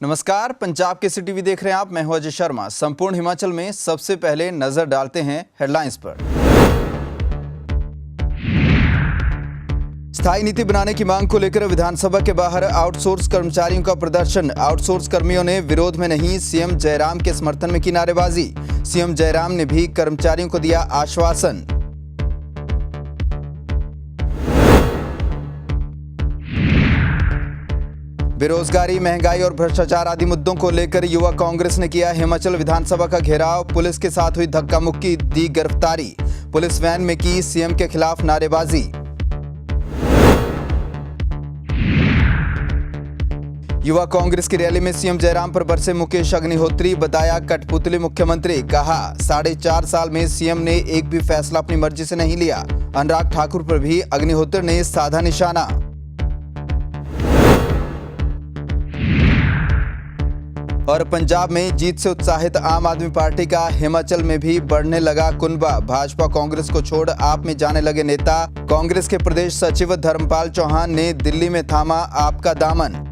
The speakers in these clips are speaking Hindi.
नमस्कार, पंजाब केसरी टीवी देख रहे हैं आप। मैं हूं अजय शर्मा। संपूर्ण हिमाचल में सबसे पहले नजर डालते हैं हेडलाइंस पर। स्थायी नीति बनाने की मांग को लेकर विधानसभा के बाहर आउटसोर्स कर्मचारियों का प्रदर्शन। आउटसोर्स कर्मियों ने विरोध में नहीं, सीएम जयराम के समर्थन में की नारेबाजी। सीएम जयराम ने भी कर्मचारियों को दिया आश्वासन। बेरोजगारी, महंगाई और भ्रष्टाचार आदि मुद्दों को लेकर युवा कांग्रेस ने किया हिमाचल विधानसभा का घेराव। पुलिस के साथ हुई धक्का मुक्की, दी गिरफ्तारी। पुलिस वैन में की सीएम के खिलाफ नारेबाजी। युवा कांग्रेस की रैली में सीएम जयराम पर बरसे मुकेश अग्निहोत्री, बताया कठपुतली मुख्यमंत्री। कहा 4.5 साल में सीएम ने एक भी फैसला अपनी मर्जी से नहीं लिया। अनुराग ठाकुर पर भी अग्निहोत्री ने साधा निशाना। और पंजाब में जीत से उत्साहित आम आदमी पार्टी का हिमाचल में भी बढ़ने लगा कुनबा। भाजपा कांग्रेस को छोड़ आप में जाने लगे नेता। कांग्रेस के प्रदेश सचिव धर्मपाल चौहान ने दिल्ली में थामा आपका दामन।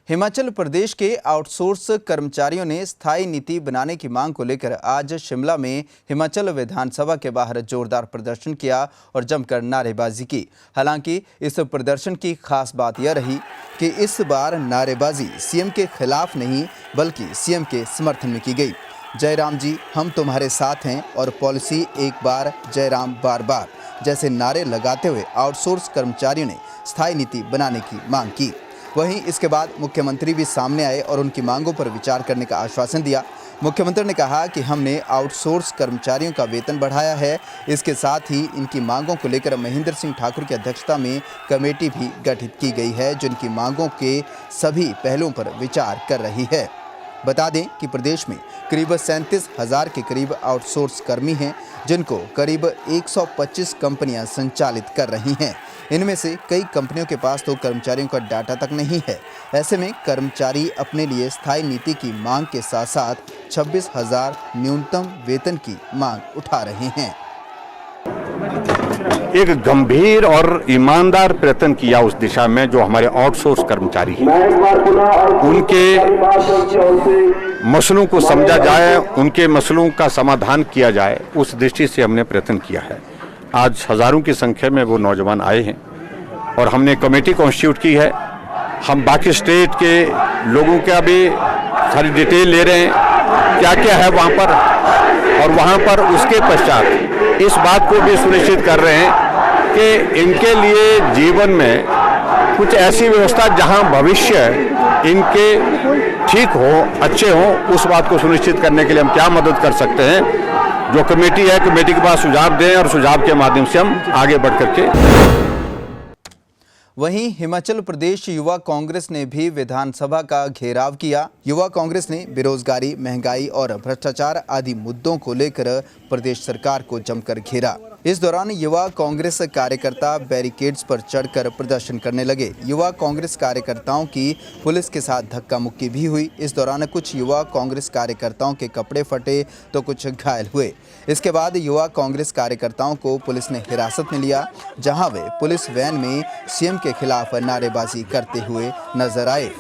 हिमाचल प्रदेश के आउटसोर्स कर्मचारियों ने स्थायी नीति बनाने की मांग को लेकर आज शिमला में हिमाचल विधानसभा के बाहर जोरदार प्रदर्शन किया और जमकर नारेबाजी की। हालांकि इस प्रदर्शन की खास बात यह रही कि इस बार नारेबाजी सीएम के खिलाफ नहीं बल्कि सीएम के समर्थन में की गई। जयराम जी हम तुम्हारे साथ हैं और पॉलिसी एक बार जयराम बार बार जैसे नारे लगाते हुए आउटसोर्स कर्मचारियों ने स्थायी नीति बनाने की मांग की। वहीं इसके बाद मुख्यमंत्री भी सामने आए और उनकी मांगों पर विचार करने का आश्वासन दिया। मुख्यमंत्री ने कहा कि हमने आउटसोर्स कर्मचारियों का वेतन बढ़ाया है। इसके साथ ही इनकी मांगों को लेकर महेंद्र सिंह ठाकुर की अध्यक्षता में कमेटी भी गठित की गई है जो इनकी मांगों के सभी पहलुओं पर विचार कर रही है। बता दें कि प्रदेश में करीब 37,000 के करीब आउटसोर्स कर्मी हैं जिनको करीब 125 कंपनियां संचालित कर रही हैं। इनमें से कई कंपनियों के पास तो कर्मचारियों का डाटा तक नहीं है। ऐसे में कर्मचारी अपने लिए स्थायी नीति की मांग के साथ साथ 26,000 न्यूनतम वेतन की मांग उठा रहे हैं। एक गंभीर और ईमानदार प्रयत्न किया उस दिशा में जो हमारे आउटसोर्स कर्मचारी हैं, उनके मसलों को समझा जाए, उनके मसलों का समाधान किया जाए, उस दृष्टि से हमने प्रयत्न किया है। आज हजारों की संख्या में वो नौजवान आए हैं और हमने कमेटी कॉन्स्टिट्यूट की है। हम बाकी स्टेट के लोगों का भी सारी डिटेल ले रहे हैं क्या क्या है वहाँ पर, और वहाँ पर उसके पश्चात इस बात को भी सुनिश्चित कर रहे हैं कि इनके लिए जीवन में कुछ ऐसी व्यवस्था जहाँ भविष्य इनके ठीक हो, अच्छे हों, उस बात को सुनिश्चित करने के लिए हम क्या मदद कर सकते हैं। जो कमेटी है, कमेटी के पास सुझाव दें और सुझाव के माध्यम से हम आगे बढ़ करके। वहीं हिमाचल प्रदेश युवा कांग्रेस ने भी विधानसभा का घेराव किया। युवा कांग्रेस ने बेरोजगारी, महंगाई और भ्रष्टाचार आदि मुद्दों को लेकर प्रदेश सरकार को जमकर घेरा। इस दौरान युवा कांग्रेस कार्यकर्ता बैरिकेड्स पर चढ़कर प्रदर्शन करने लगे। युवा कांग्रेस कार्यकर्ताओं की पुलिस के साथ धक्का मुक्की भी हुई। इस दौरान कुछ युवा कांग्रेस कार्यकर्ताओं के कपड़े फटे तो कुछ घायल हुए। इसके बाद युवा कांग्रेस कार्यकर्ताओं को पुलिस ने हिरासत में लिया, जहां वे पुलिस वैन में सीएम के खिलाफ नारेबाजी करते हुए नजर आए।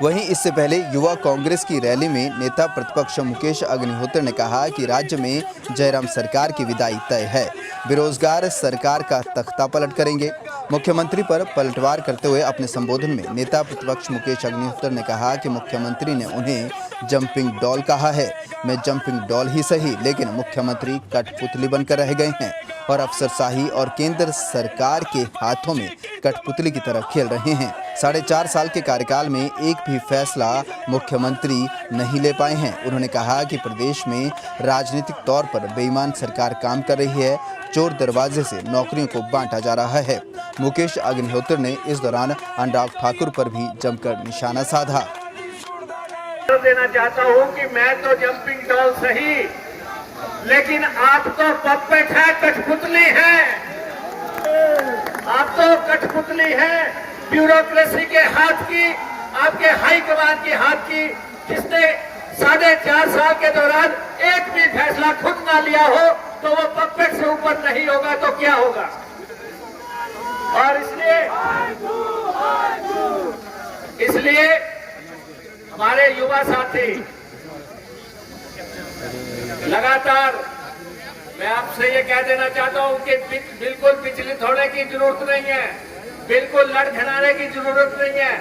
वहीं इससे पहले युवा कांग्रेस की रैली में नेता प्रतिपक्ष मुकेश अग्निहोत्री ने कहा कि राज्य में जयराम सरकार की विदाई तय है। बेरोजगार सरकार का तख्ता पलट करेंगे। मुख्यमंत्री पर पलटवार करते हुए अपने संबोधन में नेता प्रतिपक्ष मुकेश अग्निहोत्री ने कहा कि मुख्यमंत्री ने उन्हें जंपिंग डॉल कहा है। मैं जंपिंग डॉल ही सही, लेकिन मुख्यमंत्री कठपुतली बनकर रह गए हैं और अफसरशाही और केंद्र सरकार के हाथों में कठपुतली की तरह खेल रहे हैं। 4.5 साल के कार्यकाल में एक भी फैसला मुख्यमंत्री नहीं ले पाए हैं। उन्होंने कहा कि प्रदेश में राजनीतिक तौर पर बेईमान सरकार काम कर रही है। चोर दरवाजे से नौकरियों को बांटा जा रहा है। मुकेश अग्निहोत्री ने इस दौरान अनुराग ठाकुर पर भी जमकर निशाना साधा। देना चाहता हूं कि मैं तो जंपिंग डॉल सही, लेकिन आप तो पपेट है, कठपुतली है। आप तो कठपुतली है, ब्यूरोक्रेसी के हाथ की, आपके हाईकमान के हाथ की, जिसने 4.5 साल के दौरान एक भी फैसला खुद ना लिया हो तो वो पपेट से ऊपर नहीं होगा तो क्या होगा। और इसलिए इसलिए हमारे युवा साथी लगातार, मैं आपसे ये कह देना चाहता हूं कि बिल्कुल विचलित होने की जरूरत नहीं है, बिल्कुल लड़खड़ाने की जरूरत नहीं है,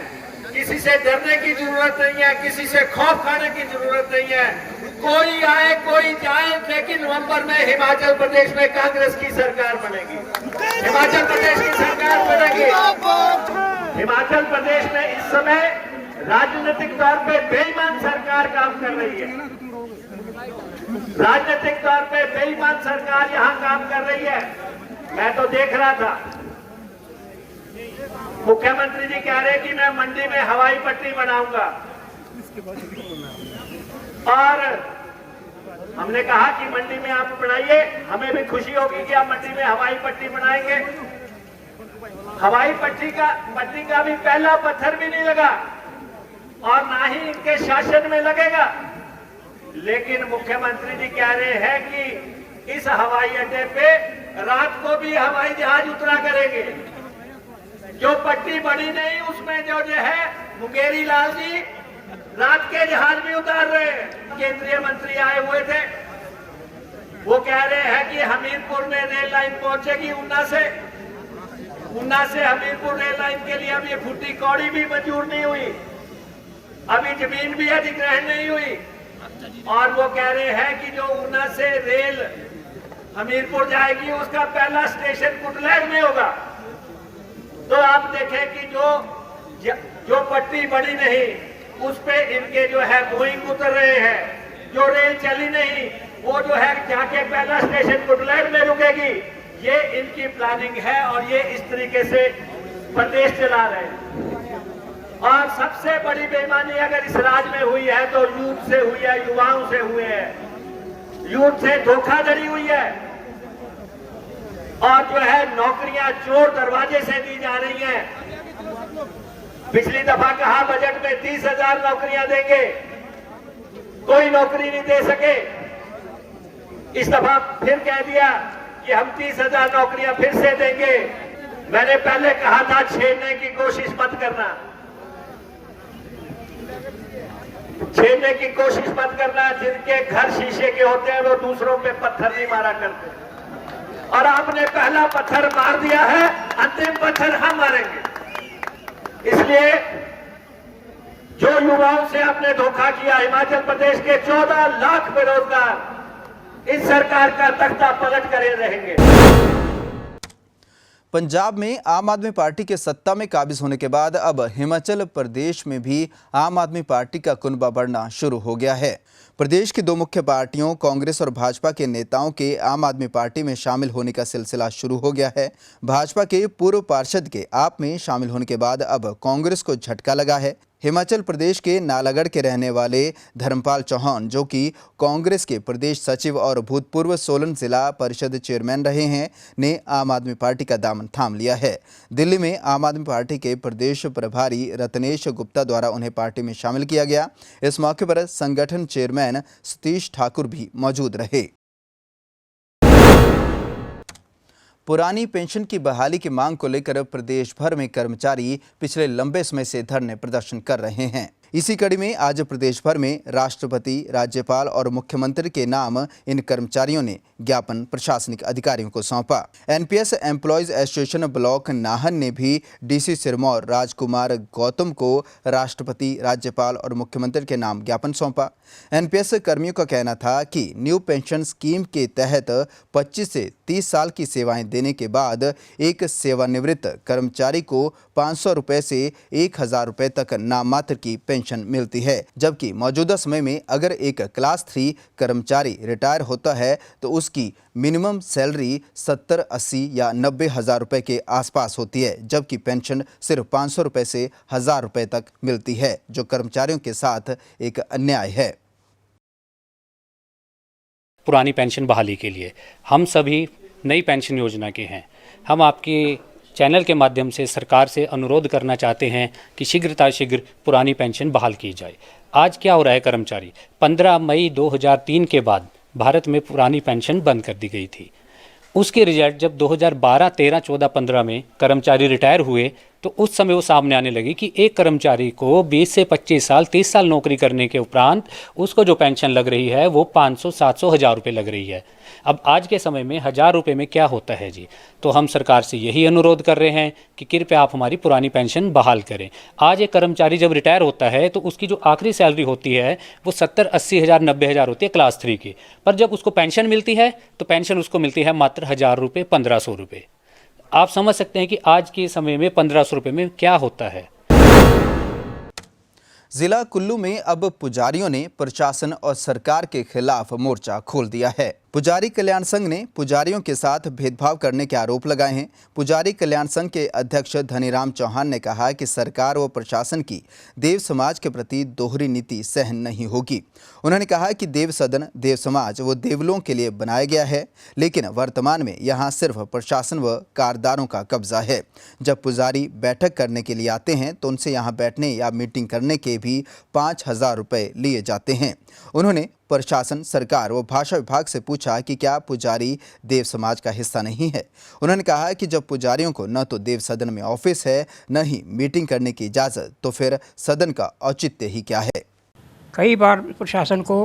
किसी से डरने की जरूरत नहीं है, किसी से खौफ खाने की जरूरत नहीं है। कोई आए कोई जाए, लेकिन नवंबर में हिमाचल प्रदेश में कांग्रेस की सरकार बनेगी, हिमाचल प्रदेश की सरकार बनेगी। हिमाचल प्रदेश में इस समय राजनीतिक तौर पे बेईमान सरकार काम कर रही है, राजनीतिक तौर पे बेईमान सरकार यहां काम कर रही है। मैं तो देख रहा था, मुख्यमंत्री जी कह रहे कि मैं मंडी में हवाई पट्टी बनाऊंगा, और हमने कहा कि मंडी में आप बनाइए, हमें भी खुशी होगी कि आप मंडी में हवाई पट्टी बनाएंगे। हवाई पट्टी का भी पहला पत्थर भी नहीं लगा और ना ही इनके शासन में लगेगा, लेकिन मुख्यमंत्री जी कह रहे हैं कि इस हवाई अड्डे पे रात को भी हवाई जहाज उतरा करेंगे। जो पट्टी बड़ी नहीं, उसमें जो है मुंगेरी लाल जी रात के जहाज भी उतार रहे हैं। केंद्रीय मंत्री आए हुए थे, वो कह रहे हैं कि हमीरपुर में रेल लाइन पहुंचेगी ऊना से हमीरपुर रेल लाइन के लिए अभी फुट्टी कौड़ी भी मंजूर नहीं हुई, अभी जमीन भी अधिग्रहण नहीं हुई, और वो कह रहे हैं कि जो ऊना से रेल हमीरपुर जाएगी उसका पहला स्टेशन कुटलैड में होगा। तो आप देखें कि जो पट्टी बड़ी नहीं, उस पे इनके जो है बोइंग उतर रहे हैं, जो रेल चली नहीं वो जो है जाके पहला स्टेशन कुटलैड में रुकेगी। ये इनकी प्लानिंग है और ये इस तरीके से प्रदेश चला रहे हैं। और सबसे बड़ी बेईमानी अगर इस राज्य में हुई है तो यूथ से हुई है, युवाओं से हुए हैं, यूथ से धोखाधड़ी हुई है, और जो है नौकरियां चोर दरवाजे से दी जा रही हैं। पिछली दफा कहा बजट में 30,000 नौकरियां देंगे, कोई नौकरी नहीं दे सके। इस दफा फिर कह दिया कि हम 30,000 नौकरियां फिर से देंगे। मैंने पहले कहा था छेड़ने की कोशिश मत करना, छेड़ने की कोशिश मत करना। जिनके घर शीशे के होते हैं वो दूसरों पे पत्थर नहीं मारा करते, और आपने पहला पत्थर मार दिया है, अंतिम पत्थर हम मारेंगे। इसलिए जो युवाओं से आपने धोखा किया, हिमाचल प्रदेश के 14 लाख बेरोजगार इस सरकार का तख्ता पलट कर रहेंगे। पंजाब में आम आदमी पार्टी के सत्ता में काबिज होने के बाद अब हिमाचल प्रदेश में भी आम आदमी पार्टी का कुनबा बढ़ना शुरू हो गया है। प्रदेश की दो मुख्य पार्टियों कांग्रेस और भाजपा के नेताओं के आम आदमी पार्टी में शामिल होने का सिलसिला शुरू हो गया है। भाजपा के पूर्व पार्षद के आप में शामिल होने के बाद अब कांग्रेस को झटका लगा है। हिमाचल प्रदेश के नालागढ़ के रहने वाले धर्मपाल चौहान, जो कि कांग्रेस के प्रदेश सचिव और भूतपूर्व सोलन जिला परिषद चेयरमैन रहे हैं, ने आम आदमी पार्टी का दामन थाम लिया है। दिल्ली में आम आदमी पार्टी के प्रदेश प्रभारी रत्नेश गुप्ता द्वारा उन्हें पार्टी में शामिल किया गया। इस मौके पर संगठन चेयरमैन सतीश ठाकुर भी मौजूद रहे। पुरानी पेंशन की बहाली की मांग को लेकर प्रदेश भर में कर्मचारी पिछले लंबे समय से धरने प्रदर्शन कर रहे हैं। इसी कड़ी में आज प्रदेश भर में राष्ट्रपति, राज्यपाल और मुख्यमंत्री के नाम इन कर्मचारियों ने ज्ञापन प्रशासनिक अधिकारियों को सौंपा। NPS employees association block Nahan ने भी डीसी सिरमौर राजकुमार गौतम को राष्ट्रपति, राज्यपाल और मुख्यमंत्री के नाम ज्ञापन सौंपा। एनपीएस कर्मियों का कहना था कि न्यू पेंशन स्कीम के तहत 25 से 30 साल की सेवाएं देने के बाद एक सेवानिवृत्त कर्मचारी को 500 रुपये से 1000 रुपये तक नाममात्र की पेंशन मिलती है, जबकि मौजूदा समय में अगर एक क्लास 3 कर्मचारी रिटायर होता है तो उसकी मिनिमम सैलरी 70, 80 या 90 हज़ार रुपये के आसपास होती है, जबकि पेंशन सिर्फ 500 रुपये से 1000 रुपये तक मिलती है, जो कर्मचारियों के साथ एक अन्याय है। पुरानी पेंशन बहाली के लिए हम सभी नई पेंशन योजना के हैं। हम आपके चैनल के माध्यम से सरकार से अनुरोध करना चाहते हैं कि शीघ्र पुरानी पेंशन बहाल की जाए। आज क्या हो रहा है, कर्मचारी 15 मई 2003 के बाद भारत में पुरानी पेंशन बंद कर दी गई थी। उसके रिजल्ट जब 2012, 13, 14, 15 में कर्मचारी रिटायर हुए तो उस समय वो सामने आने लगी कि एक कर्मचारी को 20 से 25 साल 30 साल नौकरी करने के उपरांत उसको जो पेंशन लग रही है वो 500, 700, 1000 रुपये लग रही है। अब आज के समय में 1000 रुपये में क्या होता है जी। तो हम सरकार से यही अनुरोध कर रहे हैं कि कृपया आप हमारी पुरानी पेंशन बहाल करें। आज एक कर्मचारी जब रिटायर होता है तो उसकी जो आखिरी सैलरी होती है वो 70, 80 हज़ार, 90 हज़ार होती है क्लास 3 की, पर जब उसको पेंशन मिलती है तो पेंशन उसको मिलती है मात्र 1000 रुपये, 1500 रुपये। आप समझ सकते हैं कि आज के समय में 1500 रुपये में क्या होता है। जिला कुल्लू में अब पुजारियों ने प्रशासन और सरकार के खिलाफ मोर्चा खोल दिया है। पुजारी कल्याण संघ ने पुजारियों के साथ भेदभाव करने के आरोप लगाए हैं। पुजारी कल्याण संघ के अध्यक्ष धनीराम चौहान ने कहा कि सरकार व प्रशासन की देव समाज के प्रति दोहरी नीति सहन नहीं होगी। उन्होंने कहा कि देव सदन, देव समाज व देवलों के लिए बनाया गया है, लेकिन वर्तमान में यहाँ सिर्फ प्रशासन व कारदारों का कब्जा है। जब पुजारी बैठक करने के लिए आते हैं तो उनसे यहाँ बैठने या मीटिंग करने के भी 5000 रुपये लिए जाते हैं। उन्होंने प्रशासन, सरकार व भाषा विभाग से पूछा कि क्या पुजारी देव समाज का हिस्सा नहीं है। उन्होंने कहा कि जब पुजारियों को न तो देव सदन में ऑफिस है, न ही मीटिंग करने की इजाज़त, तो फिर सदन का औचित्य ही क्या है। कई बार प्रशासन को,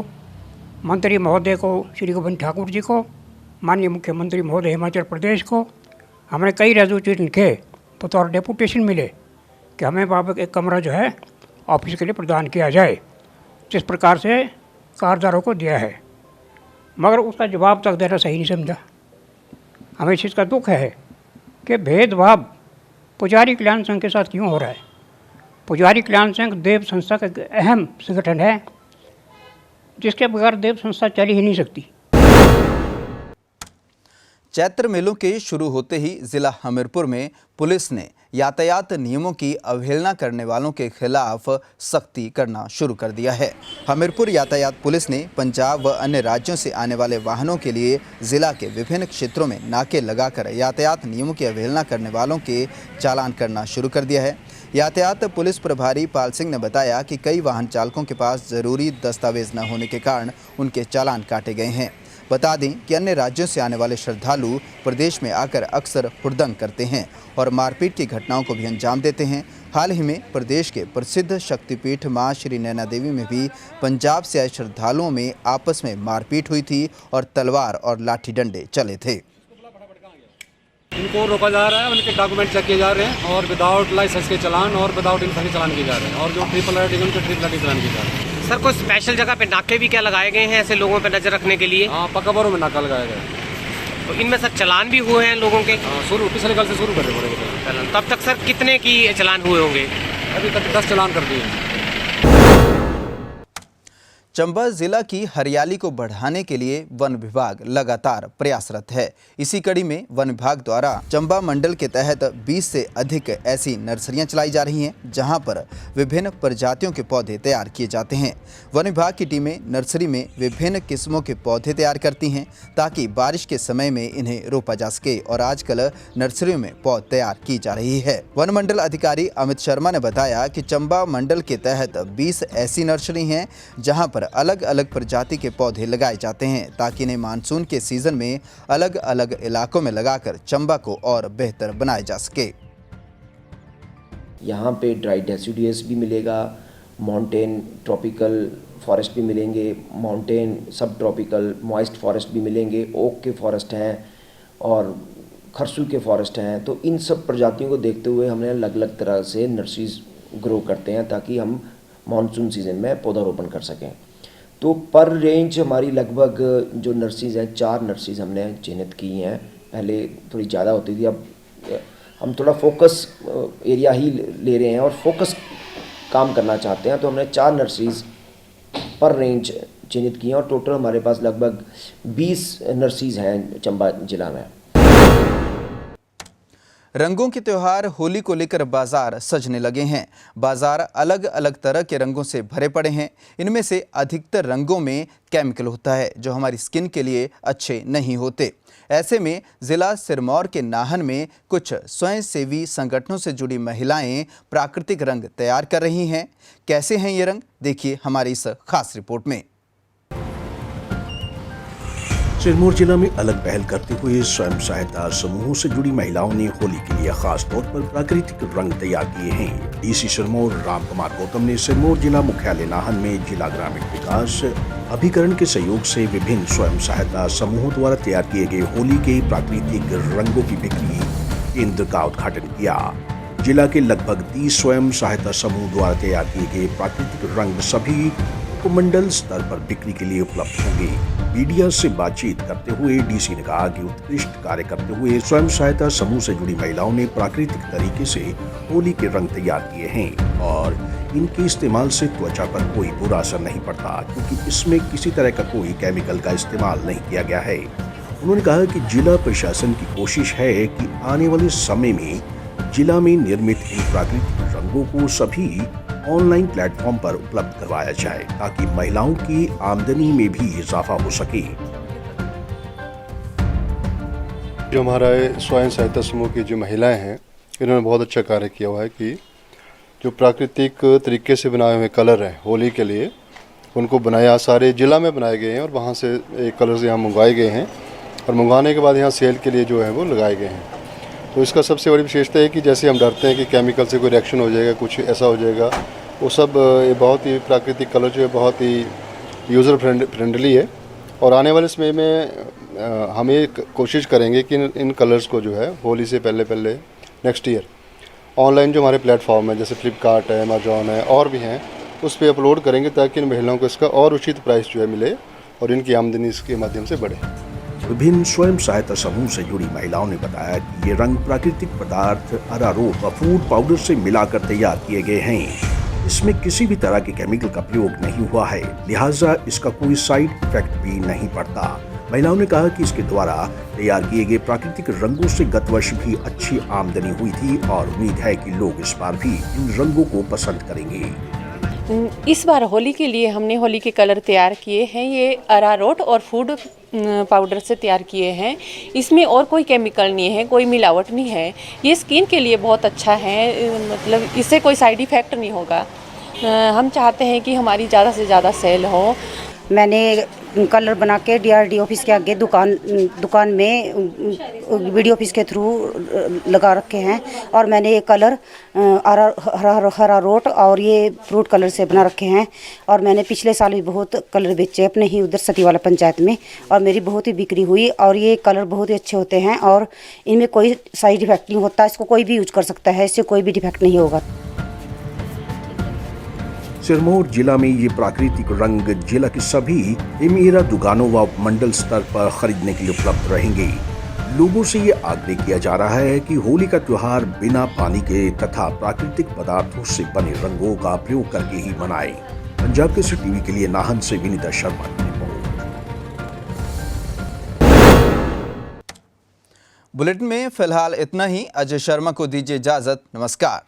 मंत्री महोदय को, श्री गोविंद ठाकुर जी को, माननीय मुख्यमंत्री महोदय हिमाचल प्रदेश को हमने कई रेजोल्यूशन लिखे, बतौर डेपुटेशन मिले कि हमें वहाँ एक कमरा जो है ऑफिस के लिए प्रदान किया जाए, जिस प्रकार से कारदारों को दिया है, मगर उसका जवाब तक देना सही नहीं समझा। हमें इस चीज़ का दुख है कि भेदभाव पुजारी कल्याण संघ के साथ क्यों हो रहा है। पुजारी कल्याण संघ देव संस्था का अहम संगठन है, जिसके बगैर देव संस्था चल ही नहीं सकती। चैत्र मेलों के शुरू होते ही जिला हमीरपुर में पुलिस ने यातायात नियमों की अवहेलना करने वालों के खिलाफ सख्ती करना शुरू कर दिया है। हमीरपुर यातायात पुलिस ने पंजाब व अन्य राज्यों से आने वाले वाहनों के लिए जिला के विभिन्न क्षेत्रों में नाके लगाकर यातायात नियमों की अवहेलना करने वालों के चालान करना शुरू कर दिया है। यातायात पुलिस प्रभारी पाल सिंह ने बताया कि कई वाहन चालकों के पास ज़रूरी दस्तावेज न होने के कारण उनके चालान काटे गए हैं। बता दें कि अन्य राज्यों से आने वाले श्रद्धालु प्रदेश में आकर अक्सर हुड़दंग करते हैं और मारपीट की घटनाओं को भी अंजाम देते हैं। हाल ही में प्रदेश के प्रसिद्ध शक्तिपीठ मां श्री नैना देवी में भी पंजाब से आए श्रद्धालुओं में आपस में मारपीट हुई थी और तलवार और लाठी डंडे चले थे। इनको रोका जा रहा है, उनके डॉक्यूमेंट चेक किए जा रहे हैं और विदाउट लाइसेंस के चालान और विदाउट इन्फॉर्मेशन के चालान किए जा रहे हैं, और जो ट्रिपल राइडिंग उनके ट्रिपल राइडिंग चालान किए जा रहे हैं। सर, कोई स्पेशल जगह पे नाके भी क्या लगाए गए हैं ऐसे लोगों पे नजर रखने के लिए? हाँ, पक्का में नाका लगाया गया है। तो इनमें सर चलान भी हुए हैं लोगों के? शुरू पिछले कल से शुरू करने पड़ेंगे चलान। तब तक सर कितने की चलान हुए होंगे? अभी तक 10 चालान कर दिए हैं। चंबा जिला की हरियाली को बढ़ाने के लिए वन विभाग लगातार प्रयासरत है। इसी कड़ी में वन विभाग द्वारा चंबा मंडल के तहत 20 से अधिक ऐसी नर्सरियां चलाई जा रही हैं, जहां पर विभिन्न प्रजातियों के पौधे तैयार किए जाते हैं। वन विभाग की टीमें नर्सरी में विभिन्न किस्मों के पौधे तैयार करती हैं ताकि बारिश के समय में इन्हें रोपा जा सके, और आजकल नर्सरियों में पौध तैयार की जा रही है। वन मंडल अधिकारी अमित शर्मा ने बताया कि चंबा मंडल के तहत 20 ऐसी नर्सरी हैं जहां पर अलग अलग प्रजाति के पौधे लगाए जाते हैं ताकि इन्हें मानसून के सीजन में अलग अलग इलाकों में लगाकर चंबा को और बेहतर बनाया जा सके। यहाँ पे ड्राई डेसिडुअस भी मिलेगा, माउंटेन ट्रॉपिकल फॉरेस्ट भी मिलेंगे, माउंटेन सब ट्रॉपिकल मॉइस्ट फॉरेस्ट भी मिलेंगे, ओक के फॉरेस्ट हैं और खरसू के फॉरेस्ट हैं। तो इन सब प्रजातियों को देखते हुए हमने अलग अलग तरह से नर्सरीज ग्रो करते हैं ताकि हम मानसून सीजन में पौधारोपण कर सकें। तो पर रेंज हमारी लगभग जो नर्सरीज हैं 4 नर्सरीज हमने चिन्हित की हैं। पहले थोड़ी ज़्यादा होती थी, अब हम थोड़ा फोकस एरिया ही ले रहे हैं और फोकस काम करना चाहते हैं। तो हमने 4 नर्सरीज पर रेंज चिन्हित की हैं और टोटल हमारे पास लगभग 20 नर्सरीज हैं चंबा जिला में। रंगों के त्योहार होली को लेकर बाजार सजने लगे हैं। बाजार अलग अलग तरह के रंगों से भरे पड़े हैं। इनमें से अधिकतर रंगों में केमिकल होता है जो हमारी स्किन के लिए अच्छे नहीं होते। ऐसे में जिला सिरमौर के नाहन में कुछ स्वयंसेवी संगठनों से जुड़ी महिलाएं प्राकृतिक रंग तैयार कर रही हैं। कैसे हैं ये रंग, देखिए हमारी इस खास रिपोर्ट में। सिरमौर जिला में अलग पहल करते हुए स्वयं सहायता समूहों से जुड़ी महिलाओं ने होली के लिए खास तौर पर प्राकृतिक रंग तैयार किए हैं। डीसी सिरमौर राम कुमार गौतम ने सिरमौर जिला मुख्यालय नाहन में जिला ग्रामीण विकास अभिकरण के सहयोग से विभिन्न स्वयं सहायता समूहों द्वारा तैयार किए गए होली के प्राकृतिक रंगों की बिक्री केंद्र का उद्घाटन किया। जिला के लगभग 30 स्वयं सहायता समूह द्वारा तैयार किए गए प्राकृतिक रंग सभी उपमंडल स्तर पर बिक्री के लिए उपलब्ध होंगे। मीडिया से बातचीत करते हुए डीसी ने कहा कि उत्कृष्ट कार्य करते हुए स्वयं सहायता समूह से जुड़ी महिलाओं ने प्राकृतिक तरीके से होली के रंग तैयार किए हैं और इनके इस्तेमाल से त्वचा पर कोई बुरा असर नहीं पड़ता, क्योंकि इसमें किसी तरह का कोई केमिकल का इस्तेमाल नहीं किया गया है। उन्होंने कहा कि जिला प्रशासन की कोशिश है कि आने वाले समय में जिला में निर्मित इन प्राकृतिक रंगों को सभी ऑनलाइन प्लेटफॉर्म पर उपलब्ध करवाया जाए, ताकि महिलाओं की आमदनी में भी इजाफा हो सके। जो हमारा स्वयं सहायता समूह की जो महिलाएं हैं, इन्होंने बहुत अच्छा कार्य किया हुआ है कि जो प्राकृतिक तरीके से बनाए हुए कलर हैं होली के लिए, उनको बनाया सारे जिला में बनाए गए हैं और वहाँ से कलर्स यहाँ मंगवाए गए हैं और मंगवाने के बाद यहाँ सेल के लिए जो है वो लगाए गए हैं। तो इसका सबसे बड़ी विशेषता है कि जैसे हम डरते हैं कि केमिकल से कोई रिएक्शन हो जाएगा, कुछ ऐसा हो जाएगा, वो सब ये बहुत ही प्राकृतिक कलर जो है बहुत ही यूज़र फ्रेंडली है। और आने वाले समय में हम ये कोशिश करेंगे कि इन कलर्स को जो है होली से पहले नेक्स्ट ईयर ऑनलाइन जो हमारे प्लेटफॉर्म है, जैसे फ्लिपकार्ट है, अमेजॉन है और भी हैं, उस पर अपलोड करेंगे ताकि इन महिलाओं को इसका और उचित प्राइस जो है मिले और इनकी आमदनी इसके माध्यम से बढ़े। विभिन्न स्वयं सहायता समूह से जुड़ी महिलाओं ने बताया कि ये रंग प्राकृतिक पदार्थ अरारोट व फूड पाउडर से मिलाकर तैयार किए गए हैं। इसमें किसी भी तरह के केमिकल का प्रयोग नहीं हुआ है, लिहाजा इसका कोई साइड इफेक्ट भी नहीं पड़ता। महिलाओं ने कहा कि इसके द्वारा तैयार किए गए प्राकृतिक रंगों से गत वर्ष भी अच्छी आमदनी हुई थी और उम्मीद है कि लोग इस बार भी इन रंगों को पसंद करेंगे। इस बार होली के लिए हमने होली के कलर तैयार किए हैं। ये अरारोट और फूड पाउडर से तैयार किए हैं। इसमें और कोई केमिकल नहीं है, कोई मिलावट नहीं है। ये स्किन के लिए बहुत अच्छा है, मतलब इससे कोई साइड इफ़ेक्ट नहीं होगा। हम चाहते हैं कि हमारी ज़्यादा से ज़्यादा सेल हो। मैंने कलर बना के DRD ऑफिस के आगे दुकान में BDO ऑफिस के थ्रू लगा रखे हैं और मैंने ये कलर हरा रोट और ये फ्रूट कलर से बना रखे हैं और मैंने पिछले साल भी बहुत कलर बेचे अपने ही उधर सतीवाला पंचायत में और मेरी बहुत ही बिक्री हुई और ये कलर बहुत ही अच्छे होते हैं और इनमें कोई साइड इफेक्ट नहीं होता। इसको कोई भी यूज कर सकता है, इससे कोई भी डिफेक्ट नहीं होगा। सिरमौर जिला में ये प्राकृतिक रंग जिला की सभी एमेरा दुकानों व मंडल स्तर पर खरीदने के लिए उपलब्ध रहेंगे। लोगों से ये आग्रह किया जा रहा है कि होली का त्योहार बिना पानी के तथा प्राकृतिक पदार्थों से बने रंगों का प्रयोग करके ही मनाएं। पंजाब केसरी टीवी के लिए नाहन से विनीता शर्मा की रिपोर्ट। बुलेटिन में फिलहाल इतना ही। अजय शर्मा को दीजिए इजाजत। नमस्कार।